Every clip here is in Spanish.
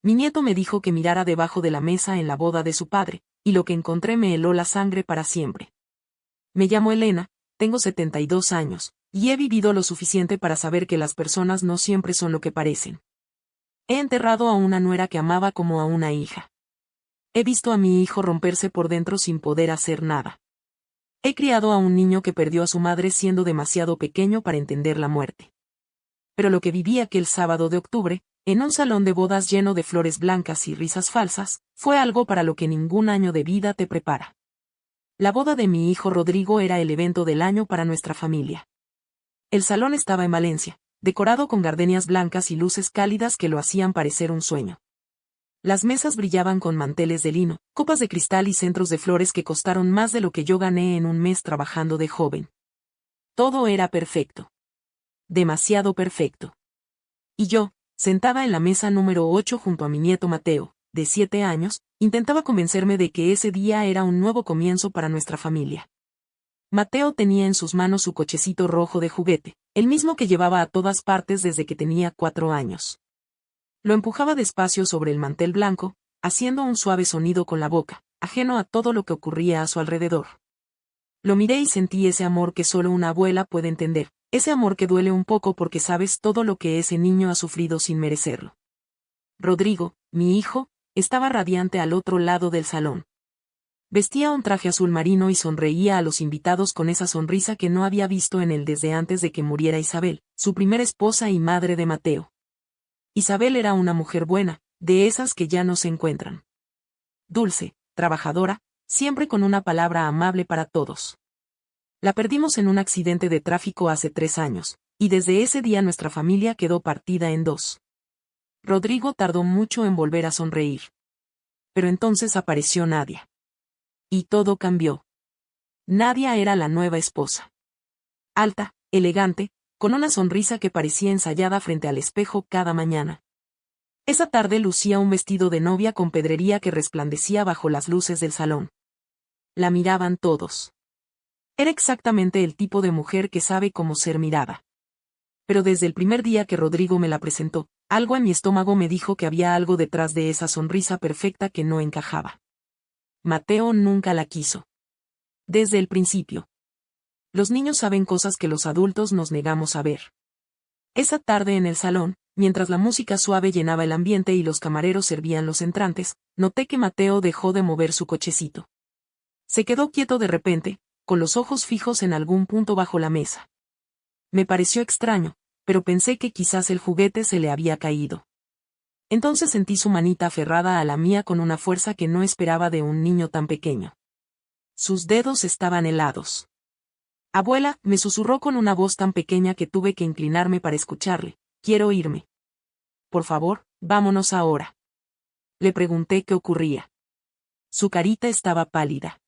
Mi nieto me dijo que mirara debajo de la mesa en la boda de su padre, y lo que encontré me heló la sangre para siempre. Me llamo Elena, tengo 72 años, y he vivido lo suficiente para saber que las personas no siempre son lo que parecen. He enterrado a una nuera que amaba como a una hija. He visto a mi hijo romperse por dentro sin poder hacer nada. He criado a un niño que perdió a su madre siendo demasiado pequeño para entender la muerte. Pero lo que viví aquel sábado de octubre, en un salón de bodas lleno de flores blancas y risas falsas, fue algo para lo que ningún año de vida te prepara. La boda de mi hijo Rodrigo era el evento del año para nuestra familia. El salón estaba en Valencia, decorado con gardenias blancas y luces cálidas que lo hacían parecer un sueño. Las mesas brillaban con manteles de lino, copas de cristal y centros de flores que costaron más de lo que yo gané en un mes trabajando de joven. Todo era perfecto. Demasiado perfecto. Y yo, sentada en la mesa número 8 junto a mi nieto Mateo, de 7 años, intentaba convencerme de que ese día era un nuevo comienzo para nuestra familia. Mateo tenía en sus manos su cochecito rojo de juguete, el mismo que llevaba a todas partes desde que tenía 4 años. Lo empujaba despacio sobre el mantel blanco, haciendo un suave sonido con la boca, ajeno a todo lo que ocurría a su alrededor. Lo miré y sentí ese amor que solo una abuela puede entender, ese amor que duele un poco porque sabes todo lo que ese niño ha sufrido sin merecerlo. Rodrigo, mi hijo, estaba radiante al otro lado del salón. Vestía un traje azul marino y sonreía a los invitados con esa sonrisa que no había visto en él desde antes de que muriera Isabel, su primera esposa y madre de Mateo. Isabel era una mujer buena, de esas que ya no se encuentran. Dulce, trabajadora, siempre con una palabra amable para todos. La perdimos en un accidente de tráfico hace 3 años, y desde ese día nuestra familia quedó partida en 2. Rodrigo tardó mucho en volver a sonreír. Pero entonces apareció Nadia. Y todo cambió. Nadia era la nueva esposa. Alta, elegante, con una sonrisa que parecía ensayada frente al espejo cada mañana. Esa tarde lucía un vestido de novia con pedrería que resplandecía bajo las luces del salón. La miraban todos. Era exactamente el tipo de mujer que sabe cómo ser mirada. Pero desde el primer día que Rodrigo me la presentó, algo en mi estómago me dijo que había algo detrás de esa sonrisa perfecta que no encajaba. Mateo nunca la quiso. Desde el principio. Los niños saben cosas que los adultos nos negamos a ver. Esa tarde en el salón, mientras la música suave llenaba el ambiente y los camareros servían los entrantes, noté que Mateo dejó de mover su cochecito. Se quedó quieto de repente, con los ojos fijos en algún punto bajo la mesa. Me pareció extraño, pero pensé que quizás el juguete se le había caído. Entonces sentí su manita aferrada a la mía con una fuerza que no esperaba de un niño tan pequeño. Sus dedos estaban helados. Abuela, me susurró con una voz tan pequeña que tuve que inclinarme para escucharle. Quiero irme. Por favor, vámonos ahora. Le pregunté qué ocurría. Su carita estaba pálida.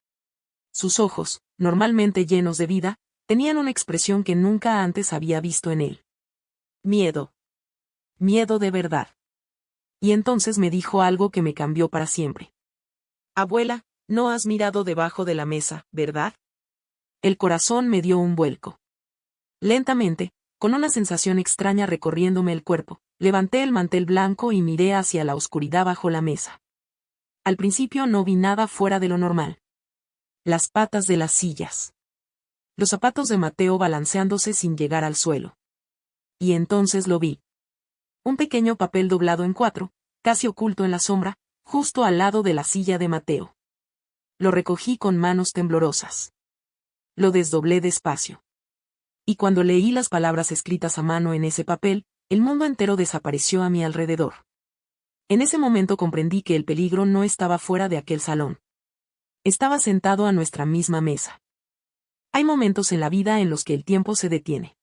Sus ojos, normalmente llenos de vida, tenían una expresión que nunca antes había visto en él. Miedo. Miedo de verdad. Y entonces me dijo algo que me cambió para siempre. Abuela, no has mirado debajo de la mesa, ¿verdad? El corazón me dio un vuelco. Lentamente, con una sensación extraña recorriéndome el cuerpo, levanté el mantel blanco y miré hacia la oscuridad bajo la mesa. Al principio no vi nada fuera de lo normal. Las patas de las sillas. Los zapatos de Mateo balanceándose sin llegar al suelo. Y entonces lo vi. Un pequeño papel doblado en 4, casi oculto en la sombra, justo al lado de la silla de Mateo. Lo recogí con manos temblorosas. Lo desdoblé despacio. Y cuando leí las palabras escritas a mano en ese papel, el mundo entero desapareció a mi alrededor. En ese momento comprendí que el peligro no estaba fuera de aquel salón. Estaba sentado a nuestra misma mesa. Hay momentos en la vida en los que el tiempo se detiene.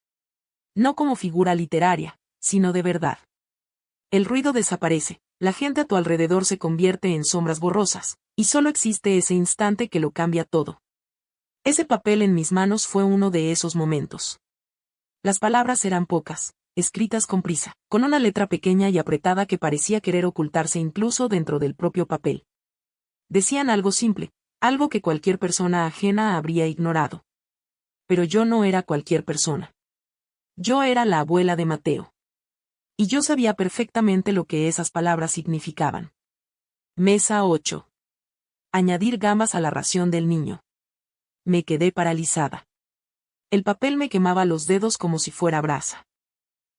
No como figura literaria, sino de verdad. El ruido desaparece, la gente a tu alrededor se convierte en sombras borrosas, y solo existe ese instante que lo cambia todo. Ese papel en mis manos fue uno de esos momentos. Las palabras eran pocas, escritas con prisa, con una letra pequeña y apretada que parecía querer ocultarse incluso dentro del propio papel. Decían algo simple, algo que cualquier persona ajena habría ignorado. Pero yo no era cualquier persona. Yo era la abuela de Mateo. Y yo sabía perfectamente lo que esas palabras significaban. Mesa 8. Añadir gambas a la ración del niño. Me quedé paralizada. El papel me quemaba los dedos como si fuera brasa.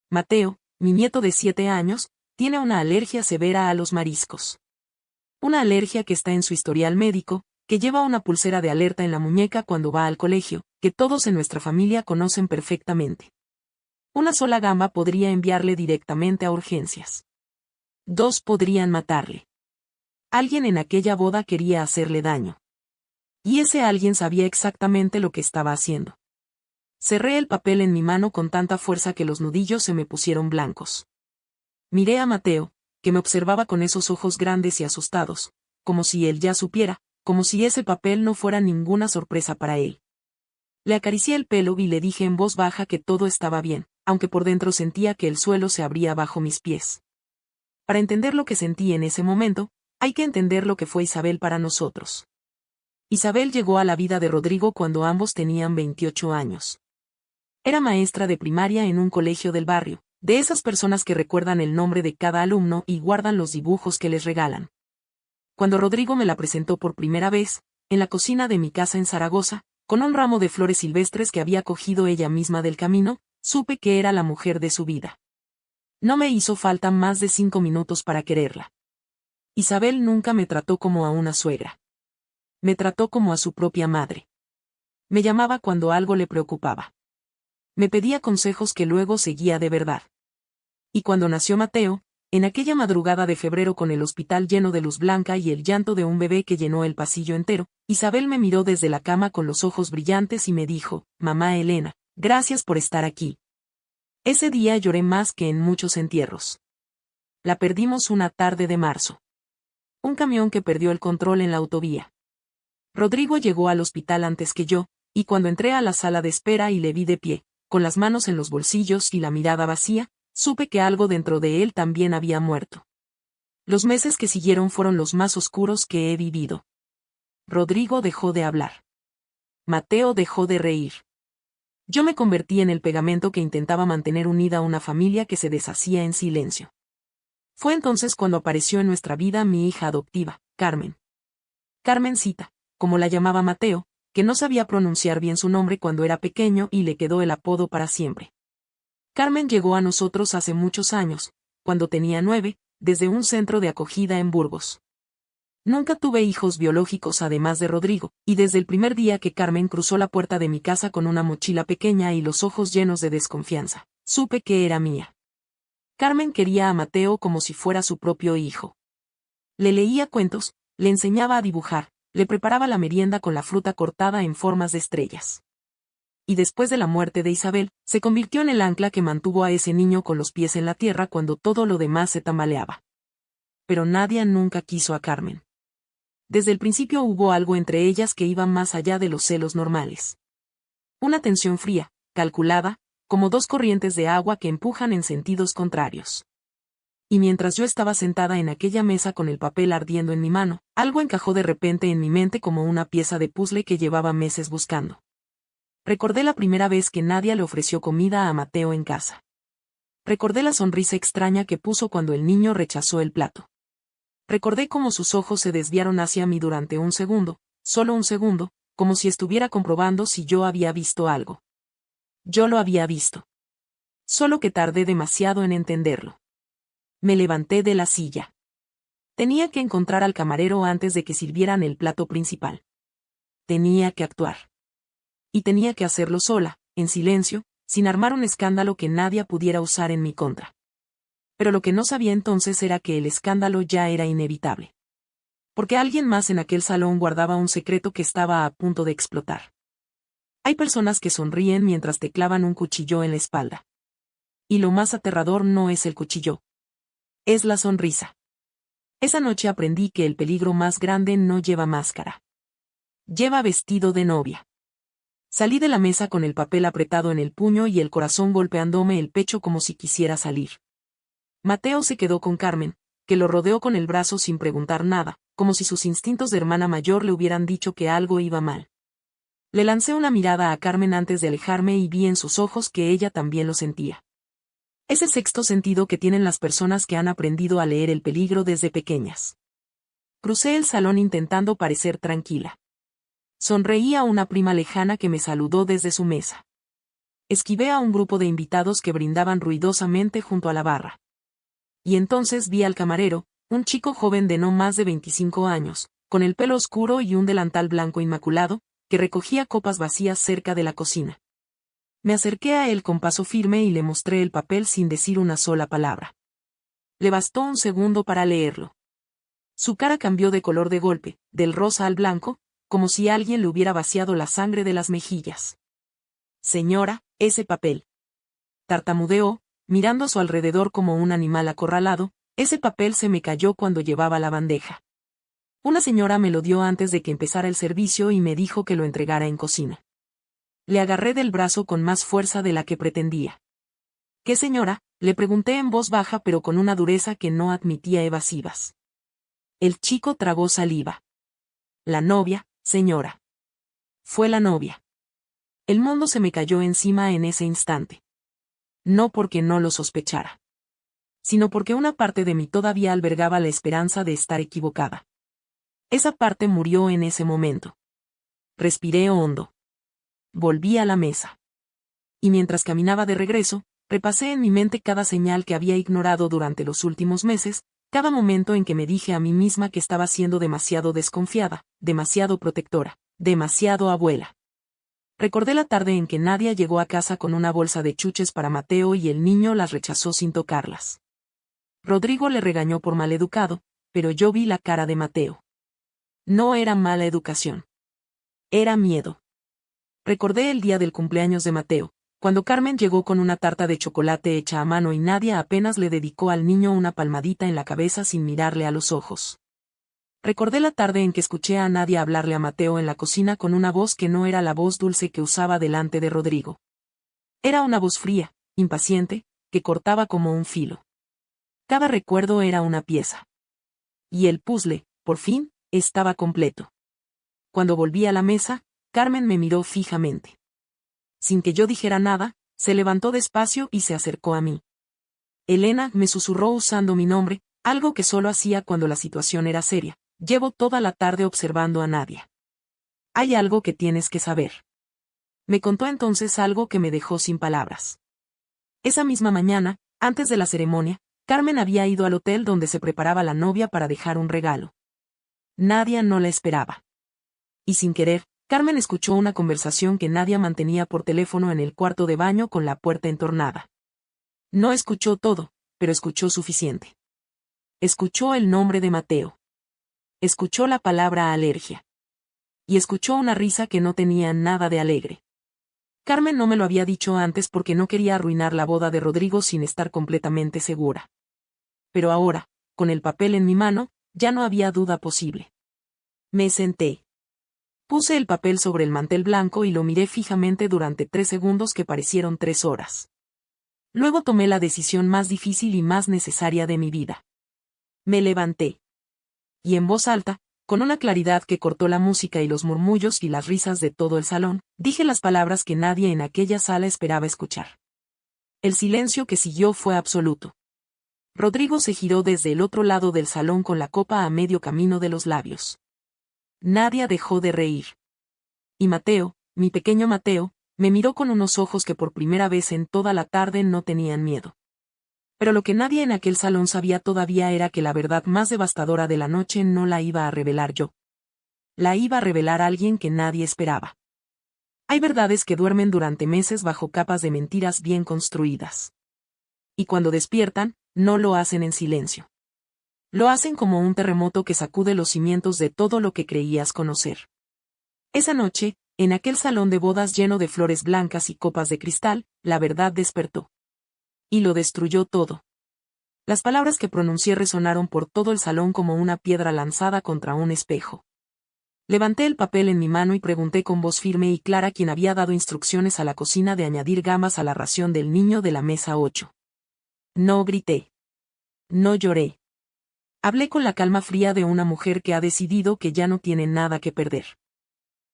Mateo, mi nieto de 7 años, tiene una alergia severa a los mariscos. Una alergia que está en su historial médico, que lleva una pulsera de alerta en la muñeca cuando va al colegio, que todos en nuestra familia conocen perfectamente. Una sola gamba podría enviarle directamente a urgencias. 2 podrían matarle. Alguien en aquella boda quería hacerle daño. Y ese alguien sabía exactamente lo que estaba haciendo. Cerré el papel en mi mano con tanta fuerza que los nudillos se me pusieron blancos. Miré a Mateo, que me observaba con esos ojos grandes y asustados, como si él ya supiera, como si ese papel no fuera ninguna sorpresa para él. Le acaricié el pelo y le dije en voz baja que todo estaba bien, aunque por dentro sentía que el suelo se abría bajo mis pies. Para entender lo que sentí en ese momento, hay que entender lo que fue Isabel para nosotros. Isabel llegó a la vida de Rodrigo cuando ambos tenían 28 años. Era maestra de primaria en un colegio del barrio, de esas personas que recuerdan el nombre de cada alumno y guardan los dibujos que les regalan. Cuando Rodrigo me la presentó por primera vez, en la cocina de mi casa en Zaragoza, con un ramo de flores silvestres que había cogido ella misma del camino, supe que era la mujer de su vida. No me hizo falta más de 5 minutos para quererla. Isabel nunca me trató como a una suegra. Me trató como a su propia madre. Me llamaba cuando algo le preocupaba. Me pedía consejos que luego seguía de verdad. Y cuando nació Mateo, en aquella madrugada de febrero con el hospital lleno de luz blanca y el llanto de un bebé que llenó el pasillo entero, Isabel me miró desde la cama con los ojos brillantes y me dijo, «Mamá Elena, gracias por estar aquí». Ese día lloré más que en muchos entierros. La perdimos una tarde de marzo. Un camión que perdió el control en la autovía. Rodrigo llegó al hospital antes que yo, y cuando entré a la sala de espera y le vi de pie, con las manos en los bolsillos y la mirada vacía, supe que algo dentro de él también había muerto. Los meses que siguieron fueron los más oscuros que he vivido. Rodrigo dejó de hablar. Mateo dejó de reír. Yo me convertí en el pegamento que intentaba mantener unida a una familia que se deshacía en silencio. Fue entonces cuando apareció en nuestra vida mi hija adoptiva, Carmen. Carmencita, como la llamaba Mateo, que no sabía pronunciar bien su nombre cuando era pequeño y le quedó el apodo para siempre. Carmen llegó a nosotros hace muchos años, cuando tenía 9, desde un centro de acogida en Burgos. Nunca tuve hijos biológicos además de Rodrigo, y desde el primer día que Carmen cruzó la puerta de mi casa con una mochila pequeña y los ojos llenos de desconfianza, supe que era mía. Carmen quería a Mateo como si fuera su propio hijo. Le leía cuentos, le enseñaba a dibujar, le preparaba la merienda con la fruta cortada en formas de estrellas. Y después de la muerte de Isabel, se convirtió en el ancla que mantuvo a ese niño con los pies en la tierra cuando todo lo demás se tambaleaba. Pero nadie nunca quiso a Carmen. Desde el principio hubo algo entre ellas que iba más allá de los celos normales. Una tensión fría, calculada, como 2 corrientes de agua que empujan en sentidos contrarios. Y mientras yo estaba sentada en aquella mesa con el papel ardiendo en mi mano, algo encajó de repente en mi mente como una pieza de puzzle que llevaba meses buscando. Recordé la primera vez que Nadia le ofreció comida a Mateo en casa. Recordé la sonrisa extraña que puso cuando el niño rechazó el plato. Recordé cómo sus ojos se desviaron hacia mí durante un segundo, solo un segundo, como si estuviera comprobando si yo había visto algo. Yo lo había visto. Solo que tardé demasiado en entenderlo. Me levanté de la silla. Tenía que encontrar al camarero antes de que sirvieran el plato principal. Tenía que actuar. Y tenía que hacerlo sola, en silencio, sin armar un escándalo que nadie pudiera usar en mi contra. Pero lo que no sabía entonces era que el escándalo ya era inevitable. Porque alguien más en aquel salón guardaba un secreto que estaba a punto de explotar. Hay personas que sonríen mientras te clavan un cuchillo en la espalda. Y lo más aterrador no es el cuchillo. Es la sonrisa. Esa noche aprendí que el peligro más grande no lleva máscara. Lleva vestido de novia. Salí de la mesa con el papel apretado en el puño y el corazón golpeándome el pecho como si quisiera salir. Mateo se quedó con Carmen, que lo rodeó con el brazo sin preguntar nada, como si sus instintos de hermana mayor le hubieran dicho que algo iba mal. Le lancé una mirada a Carmen antes de alejarme y vi en sus ojos que ella también lo sentía. Es el sexto sentido que tienen las personas que han aprendido a leer el peligro desde pequeñas. Crucé el salón intentando parecer tranquila. Sonreí a una prima lejana que me saludó desde su mesa. Esquivé a un grupo de invitados que brindaban ruidosamente junto a la barra. Y entonces vi al camarero, un chico joven de no más de 25 años, con el pelo oscuro y un delantal blanco inmaculado, que recogía copas vacías cerca de la cocina. Me acerqué a él con paso firme y le mostré el papel sin decir una sola palabra. Le bastó un segundo para leerlo. Su cara cambió de color de golpe, del rosa al blanco, como si alguien le hubiera vaciado la sangre de las mejillas. Señora, ese papel. Tartamudeó, mirando a su alrededor como un animal acorralado, ese papel se me cayó cuando llevaba la bandeja. Una señora me lo dio antes de que empezara el servicio y me dijo que lo entregara en cocina. Le agarré del brazo con más fuerza de la que pretendía. ¿Qué señora?, le pregunté en voz baja pero con una dureza que no admitía evasivas. El chico tragó saliva. La novia, señora. Fue la novia. El mundo se me cayó encima en ese instante. No porque no lo sospechara, sino porque una parte de mí todavía albergaba la esperanza de estar equivocada. Esa parte murió en ese momento. Respiré hondo. Volví a la mesa. Y mientras caminaba de regreso, repasé en mi mente cada señal que había ignorado durante los últimos meses, cada momento en que me dije a mí misma que estaba siendo demasiado desconfiada, demasiado protectora, demasiado abuela. Recordé la tarde en que Nadia llegó a casa con una bolsa de chuches para Mateo y el niño las rechazó sin tocarlas. Rodrigo le regañó por maleducado, pero yo vi la cara de Mateo. No era mala educación. Era miedo. Recordé el día del cumpleaños de Mateo, cuando Carmen llegó con una tarta de chocolate hecha a mano y Nadia apenas le dedicó al niño una palmadita en la cabeza sin mirarle a los ojos. Recordé la tarde en que escuché a Nadia hablarle a Mateo en la cocina con una voz que no era la voz dulce que usaba delante de Rodrigo. Era una voz fría, impaciente, que cortaba como un filo. Cada recuerdo era una pieza. Y el puzzle, por fin, estaba completo. Cuando volví a la mesa, Carmen me miró fijamente. Sin que yo dijera nada, se levantó despacio y se acercó a mí. Elena, me susurró usando mi nombre, algo que solo hacía cuando la situación era seria. Llevo toda la tarde observando a Nadia. Hay algo que tienes que saber. Me contó entonces algo que me dejó sin palabras. Esa misma mañana, antes de la ceremonia, Carmen había ido al hotel donde se preparaba la novia para dejar un regalo. Nadia no la esperaba. Y sin querer, Carmen escuchó una conversación que Nadia mantenía por teléfono en el cuarto de baño con la puerta entornada. No escuchó todo, pero escuchó suficiente. Escuchó el nombre de Mateo. Escuchó la palabra alergia. Y escuchó una risa que no tenía nada de alegre. Carmen no me lo había dicho antes porque no quería arruinar la boda de Rodrigo sin estar completamente segura. Pero ahora, con el papel en mi mano, ya no había duda posible. Me senté. Puse el papel sobre el mantel blanco y lo miré fijamente durante 3 segundos que parecieron 3 horas. Luego tomé la decisión más difícil y más necesaria de mi vida. Me levanté. Y en voz alta, con una claridad que cortó la música y los murmullos y las risas de todo el salón, dije las palabras que nadie en aquella sala esperaba escuchar. El silencio que siguió fue absoluto. Rodrigo se giró desde el otro lado del salón con la copa a medio camino de los labios. Nadia dejó de reír. Y Mateo, mi pequeño Mateo, me miró con unos ojos que por primera vez en toda la tarde no tenían miedo. Pero lo que nadie en aquel salón sabía todavía era que la verdad más devastadora de la noche no la iba a revelar yo. La iba a revelar alguien que nadie esperaba. Hay verdades que duermen durante meses bajo capas de mentiras bien construidas. Y cuando despiertan, no lo hacen en silencio. Lo hacen como un terremoto que sacude los cimientos de todo lo que creías conocer. Esa noche, en aquel salón de bodas lleno de flores blancas y copas de cristal, la verdad despertó. Y lo destruyó todo. Las palabras que pronuncié resonaron por todo el salón como una piedra lanzada contra un espejo. Levanté el papel en mi mano y pregunté con voz firme y clara quién había dado instrucciones a la cocina de añadir gambas a la ración del niño de la mesa 8. No grité. No lloré. Hablé con la calma fría de una mujer que ha decidido que ya no tiene nada que perder.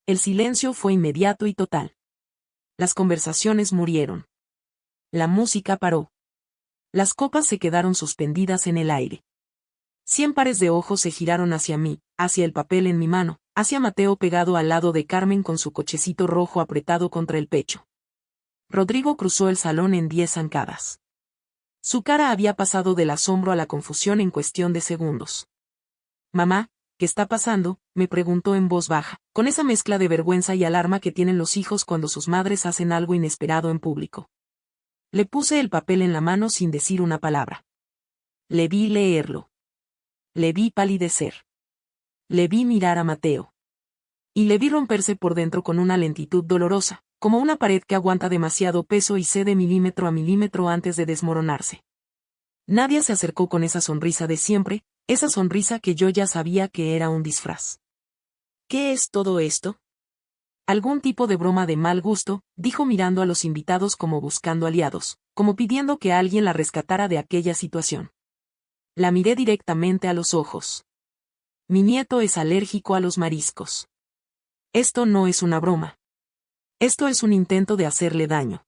El silencio fue inmediato y total. Las conversaciones murieron. La música paró. Las copas se quedaron suspendidas en el aire. 100 pares de ojos se giraron hacia mí, hacia el papel en mi mano, hacia Mateo pegado al lado de Carmen con su cochecito rojo apretado contra el pecho. Rodrigo cruzó el salón en 10 zancadas. Su cara había pasado del asombro a la confusión en cuestión de segundos. «Mamá, ¿qué está pasando?», me preguntó en voz baja, con esa mezcla de vergüenza y alarma que tienen los hijos cuando sus madres hacen algo inesperado en público. Le puse el papel en la mano sin decir una palabra. Le vi leerlo. Le vi palidecer. Le vi mirar a Mateo. Y le vi romperse por dentro con una lentitud dolorosa, como una pared que aguanta demasiado peso y cede milímetro a milímetro antes de desmoronarse. Nadia se acercó con esa sonrisa de siempre, esa sonrisa que yo ya sabía que era un disfraz. «¿Qué es todo esto?». «Algún tipo de broma de mal gusto», dijo mirando a los invitados como buscando aliados, como pidiendo que alguien la rescatara de aquella situación. La miré directamente a los ojos. «Mi nieto es alérgico a los mariscos. Esto no es una broma. Esto es un intento de hacerle daño».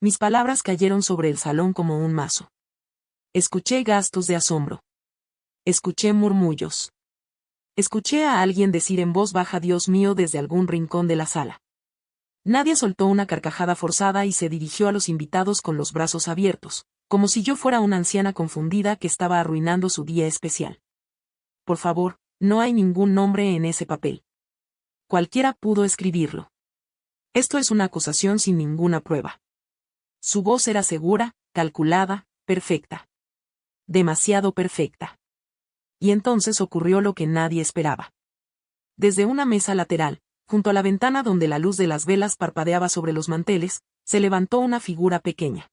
Mis palabras cayeron sobre el salón como un mazo. Escuché gastos de asombro. Escuché murmullos. Escuché a alguien decir en voz baja «Dios mío» desde algún rincón de la sala. Nadia soltó una carcajada forzada y se dirigió a los invitados con los brazos abiertos, como si yo fuera una anciana confundida que estaba arruinando su día especial. «Por favor, no hay ningún nombre en ese papel. Cualquiera pudo escribirlo. Esto es una acusación sin ninguna prueba». Su voz era segura, calculada, perfecta. Demasiado perfecta. Y entonces ocurrió lo que nadie esperaba. Desde una mesa lateral, junto a la ventana donde la luz de las velas parpadeaba sobre los manteles, se levantó una figura pequeña.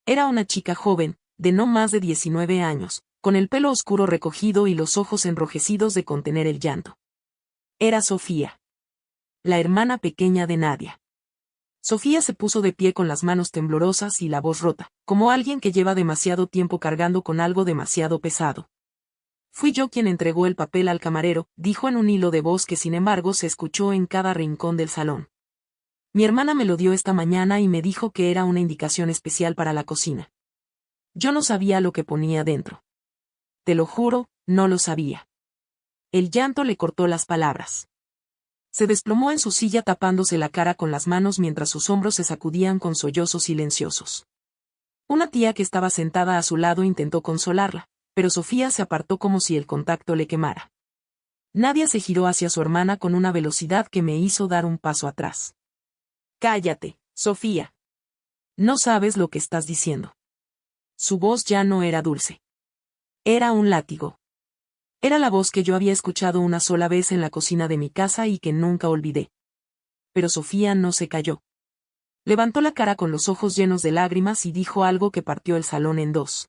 Era una chica joven, de no más de 19 años, con el pelo oscuro recogido y los ojos enrojecidos de contener el llanto. Era Sofía. La hermana pequeña de Nadia. Sofía se puso de pie con las manos temblorosas y la voz rota, como alguien que lleva demasiado tiempo cargando con algo demasiado pesado. «Fui yo quien entregó el papel al camarero», dijo en un hilo de voz que sin embargo se escuchó en cada rincón del salón. «Mi hermana me lo dio esta mañana y me dijo que era una indicación especial para la cocina. Yo no sabía lo que ponía dentro. Te lo juro, no lo sabía». El llanto le cortó las palabras. Se desplomó en su silla tapándose la cara con las manos mientras sus hombros se sacudían con sollozos silenciosos. Una tía que estaba sentada a su lado intentó consolarla, pero Sofía se apartó como si el contacto le quemara. Nadia se giró hacia su hermana con una velocidad que me hizo dar un paso atrás. «Cállate, Sofía. No sabes lo que estás diciendo». Su voz ya no era dulce. Era un látigo. Era la voz que yo había escuchado una sola vez en la cocina de mi casa y que nunca olvidé. Pero Sofía no se calló. Levantó la cara con los ojos llenos de lágrimas y dijo algo que partió el salón en dos.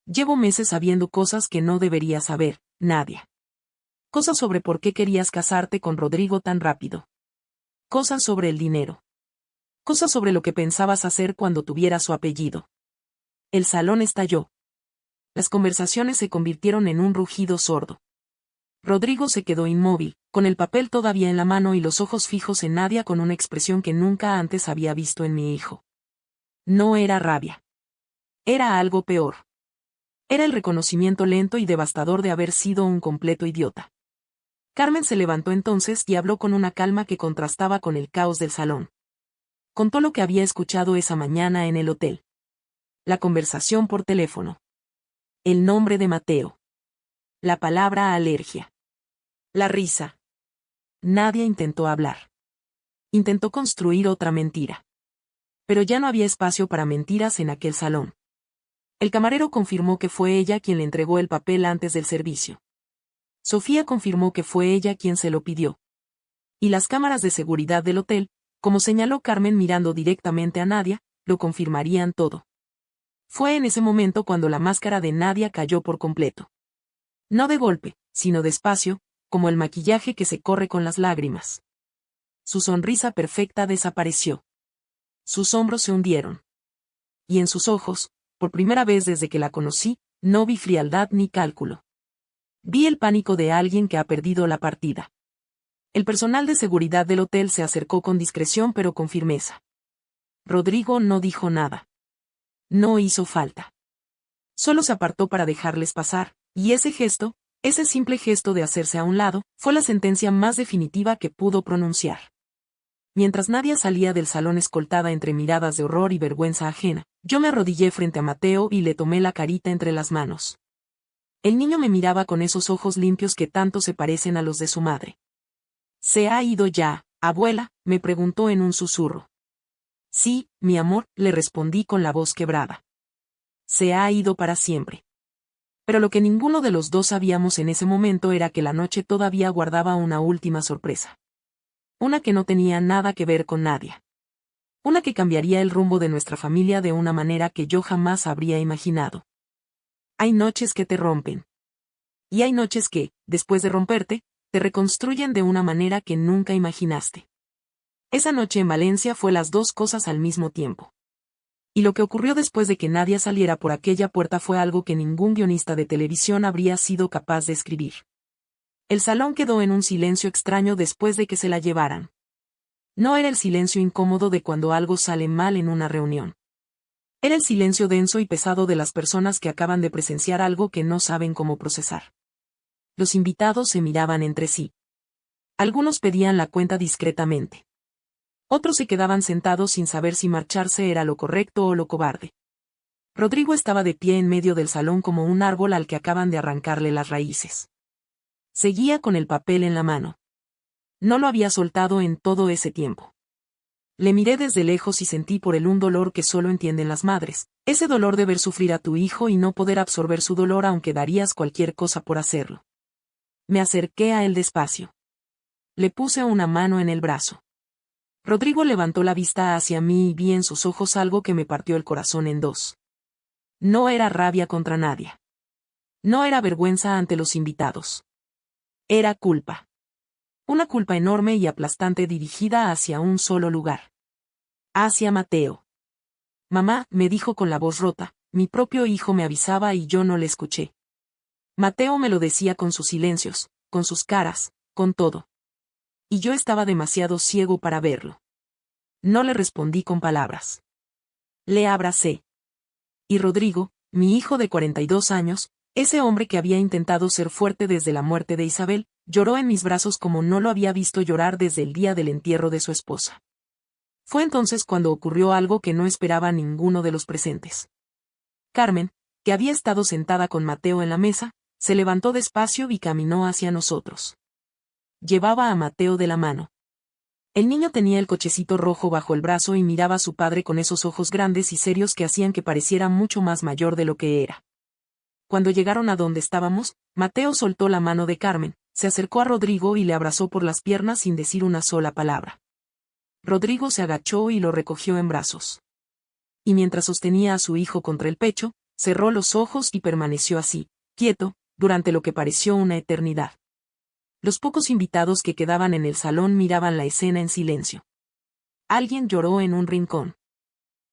«Llevo meses sabiendo cosas que no debería saber, Nadia. Cosas sobre por qué querías casarte con Rodrigo tan rápido. Cosas sobre el dinero. Cosas sobre lo que pensabas hacer cuando tuvieras su apellido». El salón estalló. Las conversaciones se convirtieron en un rugido sordo. Rodrigo se quedó inmóvil, con el papel todavía en la mano y los ojos fijos en Nadia con una expresión que nunca antes había visto en mi hijo. No era rabia. Era algo peor. Era el reconocimiento lento y devastador de haber sido un completo idiota. Carmen se levantó entonces y habló con una calma que contrastaba con el caos del salón. Contó lo que había escuchado esa mañana en el hotel. La conversación por teléfono. El nombre de Mateo. La palabra alergia. La risa. Nadie intentó hablar. Intentó construir otra mentira. Pero ya no había espacio para mentiras en aquel salón. El camarero confirmó que fue ella quien le entregó el papel antes del servicio. Sofía confirmó que fue ella quien se lo pidió. Y las cámaras de seguridad del hotel, como señaló Carmen mirando directamente a Nadia, lo confirmarían todo. Fue en ese momento cuando la máscara de Nadia cayó por completo. No de golpe, sino despacio, como el maquillaje que se corre con las lágrimas. Su sonrisa perfecta desapareció. Sus hombros se hundieron. Y en sus ojos, por primera vez desde que la conocí, no vi frialdad ni cálculo. Vi el pánico de alguien que ha perdido la partida. El personal de seguridad del hotel se acercó con discreción pero con firmeza. Rodrigo no dijo nada. No hizo falta. Solo se apartó para dejarles pasar, y ese gesto, ese simple gesto de hacerse a un lado, fue la sentencia más definitiva que pudo pronunciar. Mientras Nadia salía del salón escoltada entre miradas de horror y vergüenza ajena, yo me arrodillé frente a Mateo y le tomé la carita entre las manos. El niño me miraba con esos ojos limpios que tanto se parecen a los de su madre. ¿Se ha ido ya, abuela?, me preguntó en un susurro. Sí, mi amor, le respondí con la voz quebrada. Se ha ido para siempre. Pero lo que ninguno de los dos sabíamos en ese momento era que la noche todavía guardaba una última sorpresa. Una que no tenía nada que ver con Nadia. Una que cambiaría el rumbo de nuestra familia de una manera que yo jamás habría imaginado. Hay noches que te rompen. Y hay noches que, después de romperte, te reconstruyen de una manera que nunca imaginaste. Esa noche en Valencia fue las dos cosas al mismo tiempo. Y lo que ocurrió después de que Nadia saliera por aquella puerta fue algo que ningún guionista de televisión habría sido capaz de escribir. El salón quedó en un silencio extraño después de que se la llevaran. No era el silencio incómodo de cuando algo sale mal en una reunión. Era el silencio denso y pesado de las personas que acaban de presenciar algo que no saben cómo procesar. Los invitados se miraban entre sí. Algunos pedían la cuenta discretamente. Otros se quedaban sentados sin saber si marcharse era lo correcto o lo cobarde. Rodrigo estaba de pie en medio del salón como un árbol al que acaban de arrancarle las raíces. Seguía con el papel en la mano. No lo había soltado en todo ese tiempo. Le miré desde lejos y sentí por él un dolor que solo entienden las madres, ese dolor de ver sufrir a tu hijo y no poder absorber su dolor aunque darías cualquier cosa por hacerlo. Me acerqué a él despacio. Le puse una mano en el brazo. Rodrigo levantó la vista hacia mí y vi en sus ojos algo que me partió el corazón en dos. No era rabia contra Nadia. No era vergüenza ante los invitados. Era culpa. Una culpa enorme y aplastante dirigida hacia un solo lugar. Hacia Mateo. Mamá, me dijo con la voz rota, mi propio hijo me avisaba y yo no le escuché. Mateo me lo decía con sus silencios, con sus caras, con todo. Y yo estaba demasiado ciego para verlo. No le respondí con palabras. Le abracé. Y Rodrigo, mi hijo de 42 años, ese hombre que había intentado ser fuerte desde la muerte de Isabel, lloró en mis brazos como no lo había visto llorar desde el día del entierro de su esposa. Fue entonces cuando ocurrió algo que no esperaba ninguno de los presentes. Carmen, que había estado sentada con Mateo en la mesa, se levantó despacio y caminó hacia nosotros. Llevaba a Mateo de la mano. El niño tenía el cochecito rojo bajo el brazo y miraba a su padre con esos ojos grandes y serios que hacían que pareciera mucho más mayor de lo que era. Cuando llegaron a donde estábamos, Mateo soltó la mano de Carmen, se acercó a Rodrigo y le abrazó por las piernas sin decir una sola palabra. Rodrigo se agachó y lo recogió en brazos. Y mientras sostenía a su hijo contra el pecho, cerró los ojos y permaneció así, quieto, durante lo que pareció una eternidad. Los pocos invitados que quedaban en el salón miraban la escena en silencio. Alguien lloró en un rincón.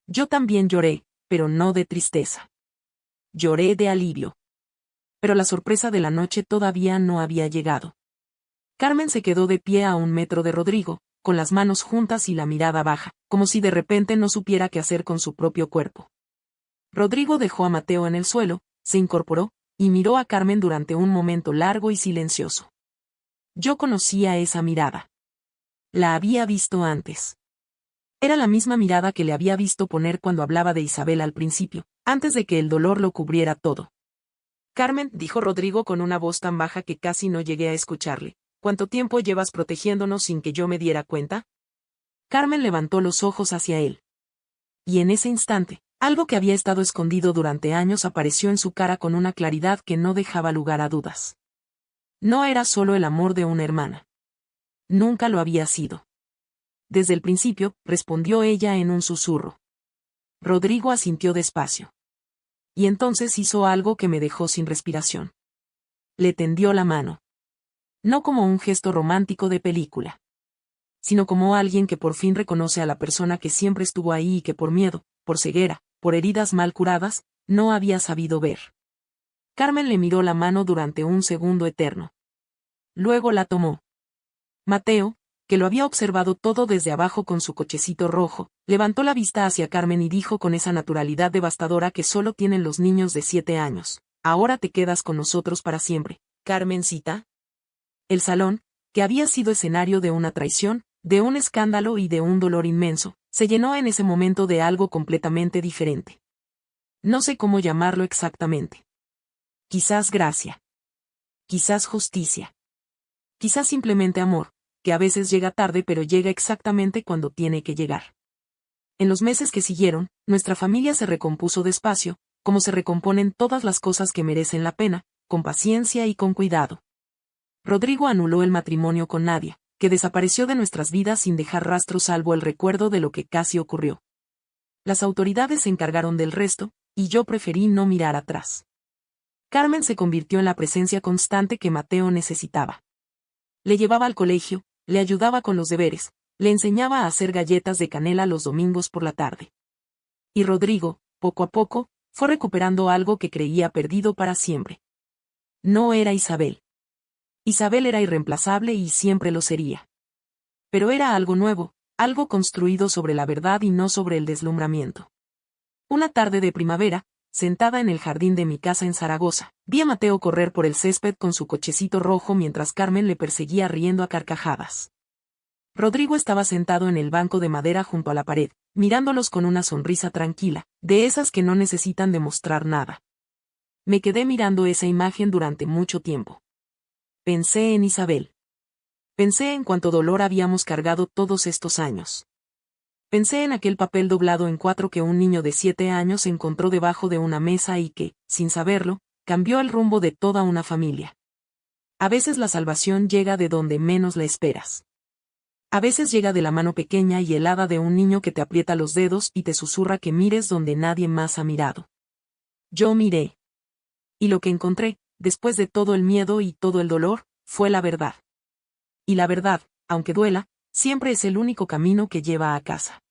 Yo también lloré, pero no de tristeza. Lloré de alivio. Pero la sorpresa de la noche todavía no había llegado. Carmen se quedó de pie a 1 metro de Rodrigo, con las manos juntas y la mirada baja, como si de repente no supiera qué hacer con su propio cuerpo. Rodrigo dejó a Mateo en el suelo, se incorporó, y miró a Carmen durante un momento largo y silencioso. Yo conocía esa mirada. La había visto antes. Era la misma mirada que le había visto poner cuando hablaba de Isabel al principio, antes de que el dolor lo cubriera todo. Carmen, dijo Rodrigo con una voz tan baja que casi no llegué a escucharle, ¿cuánto tiempo llevas protegiéndonos sin que yo me diera cuenta? Carmen levantó los ojos hacia él. Y en ese instante, algo que había estado escondido durante años apareció en su cara con una claridad que no dejaba lugar a dudas. No era solo el amor de una hermana. Nunca lo había sido. Desde el principio, respondió ella en un susurro. Rodrigo asintió despacio. Y entonces hizo algo que me dejó sin respiración. Le tendió la mano. No como un gesto romántico de película, sino como alguien que por fin reconoce a la persona que siempre estuvo ahí y que por miedo, por ceguera, por heridas mal curadas, no había sabido ver. Carmen le miró la mano durante un segundo eterno. Luego la tomó. Mateo, que lo había observado todo desde abajo con su cochecito rojo, levantó la vista hacia Carmen y dijo con esa naturalidad devastadora que solo tienen los niños de 7 años: «Ahora te quedas con nosotros para siempre, Carmencita». El salón, que había sido escenario de una traición, de un escándalo y de un dolor inmenso, se llenó en ese momento de algo completamente diferente. No sé cómo llamarlo exactamente. Quizás gracia. Quizás justicia. Quizás simplemente amor, que a veces llega tarde pero llega exactamente cuando tiene que llegar. En los meses que siguieron, nuestra familia se recompuso despacio, como se recomponen todas las cosas que merecen la pena, con paciencia y con cuidado. Rodrigo anuló el matrimonio con Nadia, que desapareció de nuestras vidas sin dejar rastro salvo el recuerdo de lo que casi ocurrió. Las autoridades se encargaron del resto, y yo preferí no mirar atrás. Carmen se convirtió en la presencia constante que Mateo necesitaba. Le llevaba al colegio, le ayudaba con los deberes, le enseñaba a hacer galletas de canela los domingos por la tarde. Y Rodrigo, poco a poco, fue recuperando algo que creía perdido para siempre. No era Isabel. Isabel era irreemplazable y siempre lo sería. Pero era algo nuevo, algo construido sobre la verdad y no sobre el deslumbramiento. Una tarde de primavera, sentada en el jardín de mi casa en Zaragoza, vi a Mateo correr por el césped con su cochecito rojo mientras Carmen le perseguía riendo a carcajadas. Rodrigo estaba sentado en el banco de madera junto a la pared, mirándolos con una sonrisa tranquila, de esas que no necesitan demostrar nada. Me quedé mirando esa imagen durante mucho tiempo. Pensé en Isabel. Pensé en cuánto dolor habíamos cargado todos estos años. Pensé en aquel papel doblado en 4 que un niño de 7 años encontró debajo de una mesa y que, sin saberlo, cambió el rumbo de toda una familia. A veces la salvación llega de donde menos la esperas. A veces llega de la mano pequeña y helada de un niño que te aprieta los dedos y te susurra que mires donde nadie más ha mirado. Yo miré. Y lo que encontré, después de todo el miedo y todo el dolor, fue la verdad. Y la verdad, aunque duela, siempre es el único camino que lleva a casa.